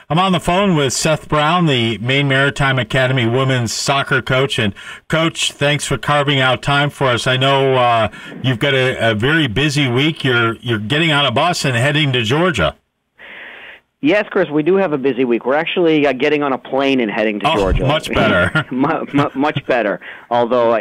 I'm on the phone with Seth Brown, the Maine Maritime Academy women's soccer coach. And, Coach, thanks for carving out time for us. I know you've got a very busy week. You're getting on a bus and heading to Georgia. Yes, Chris, we do have a busy week. We're actually getting on a plane and heading to Georgia. Much better. Much better. Although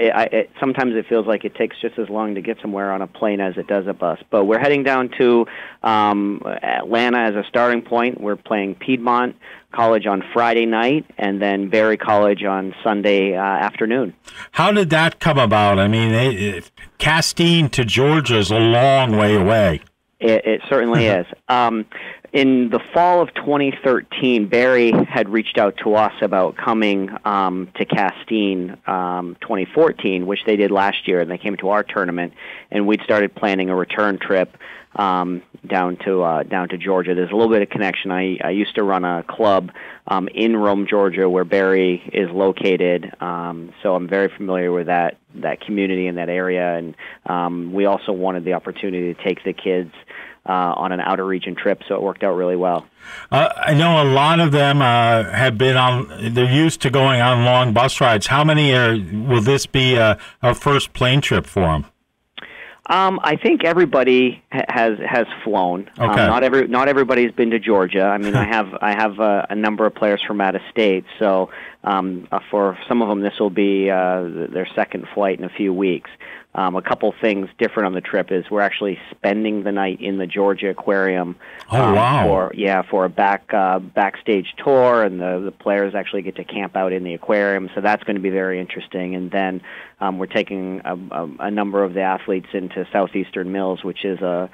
sometimes it feels like it takes just as long to get somewhere on a plane as it does a bus. But we're heading down to Atlanta as a starting point. We're playing Piedmont College on Friday night and then Berry College on Sunday afternoon. How did that come about? I mean, Castine to Georgia is a long way away. It certainly is. In the fall of 2013, Barry had reached out to us about coming to Castine 2014, which they did last year, and they came to our tournament, and we'd started planning a return trip down to Georgia. There's a little bit of connection. I used to run a club in Rome, Georgia, where Barry is located, so I'm very familiar with that community and that area, and we also wanted the opportunity to take the kids on an outer region trip, so it worked out really well. I know a lot of them have been they're used to going on long bus rides. How many will this be a first plane trip for them? I think everybody has flown. Okay. Not everybody's been to Georgia. I mean, I have a number of players from out of state, so for some of them this will be their second flight in a few weeks. A couple things different on the trip is we're actually spending the night in the Georgia Aquarium. Oh, wow. For a backstage tour, and the players actually get to camp out in the aquarium, so that's going to be very interesting. And then we're taking a number of the athletes into Southeastern Mills, which is a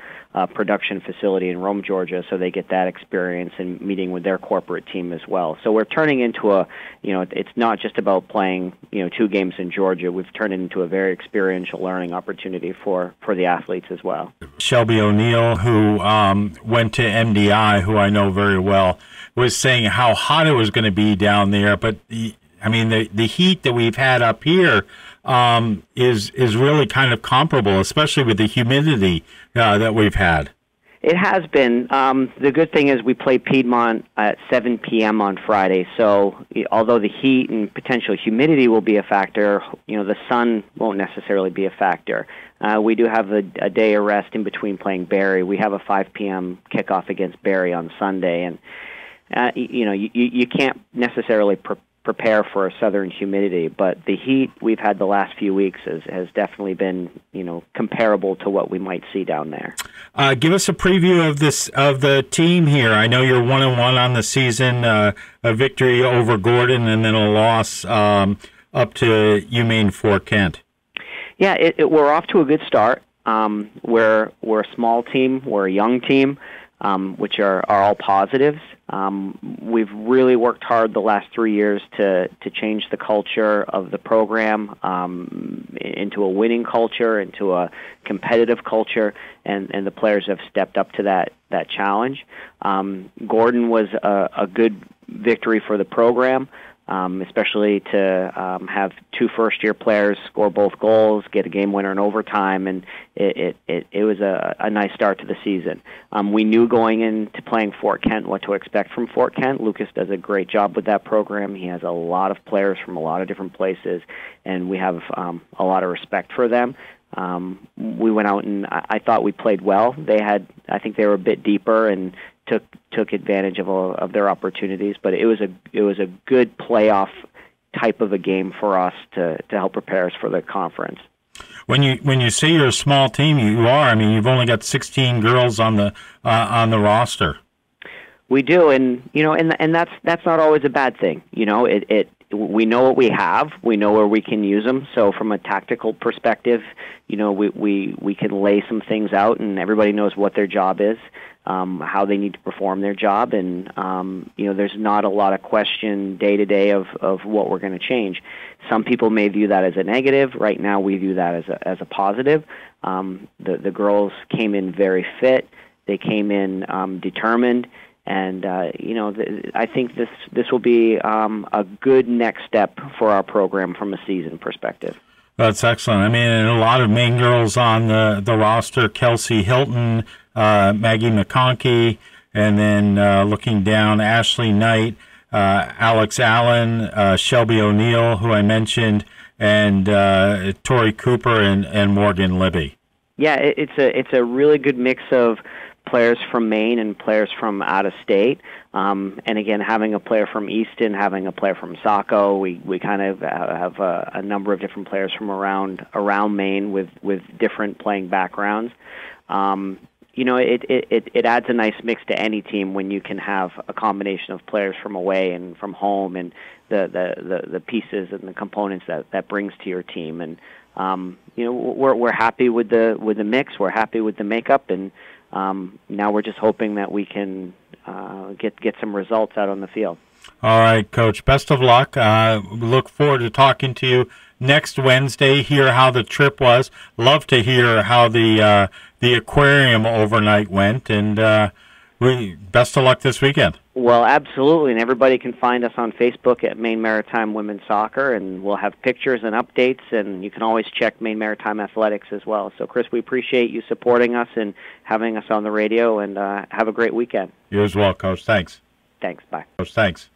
production facility in Rome, Georgia, so they get that experience and meeting with their corporate team as well. So we're turning into it's not just about playing, 2 games in Georgia. We've turned it into a very experiential learning opportunity for the athletes as well. Shelby O'Neill, who went to MDI, who I know very well, was saying how hot it was going to be down there. But the heat that we've had up here is really kind of comparable, especially with the humidity that we've had. It has been. The good thing is we play Piedmont at 7 p.m. on Friday, so although the heat and potential humidity will be a factor, the sun won't necessarily be a factor. We do have a day of rest in between playing Barry. We have a 5 p.m. kickoff against Barry on Sunday, and you can't necessarily prepare for a southern humidity, but the heat we've had the last few weeks has definitely been, comparable to what we might see down there. Give us a preview of the team here. I know you're 1-1 on the season, a victory over Gordon, and then a loss up to UMaine Fort Kent. Yeah, we're off to a good start. We're a small team. We're a young team, which are all positives. We've really worked hard the last 3 years to change the culture of the program into a winning culture, into a competitive culture, and the players have stepped up to that challenge. Gordon was a good victory for the program, especially to have 2 first-year players score both goals, get a game winner in overtime, and it was a nice start to the season. We knew going into playing Fort Kent what to expect from Fort Kent. Lucas does a great job with that program. He has a lot of players from a lot of different places, and we have a lot of respect for them. We went out and I thought we played well. I think they were a bit deeper and took advantage of their opportunities, but it was a good playoff type of a game for us to help prepare us for the conference. When you say you're a small team, you are. I mean, you've only got 16 girls on the roster. We do, and that's not always a bad thing. We know what we have. We know where we can use them. So from a tactical perspective, we can lay some things out, and everybody knows what their job is, how they need to perform their job, and there's not a lot of question day to day of what we're going to change. Some people may view that as a negative. Right now, we view that as a positive. The girls came in very fit. They came in determined. And I think this will be a good next step for our program from a season perspective. That's excellent. I mean, and a lot of Maine girls on the roster: Kelsey Hilton, Maggie McConkey, and then looking down, Ashley Knight, Alex Allen, Shelby O'Neill, who I mentioned, and Tori Cooper and Morgan Libby. Yeah, it's a really good mix of players from Maine and players from out of state. And again, having a player from Easton, having a player from Saco, we kind of have a number of different players from around Maine with different playing backgrounds. You know, it adds a nice mix to any team when you can have a combination of players from away and from home, and the pieces and the components that brings to your team. And you know, we're happy with the mix. We're happy with the makeup, and now we're just hoping that we can get some results out on the field. All right, Coach. Best of luck. Look forward to talking to you next Wednesday. Hear how the trip was. Love to hear how the aquarium overnight went, and best of luck this weekend. Well, absolutely, and everybody can find us on Facebook at Maine Maritime Women's Soccer, and we'll have pictures and updates, and you can always check Maine Maritime Athletics as well. So, Chris, we appreciate you supporting us and having us on the radio, and have a great weekend. You as well, Coach. Thanks. Thanks. Bye. Coach, thanks.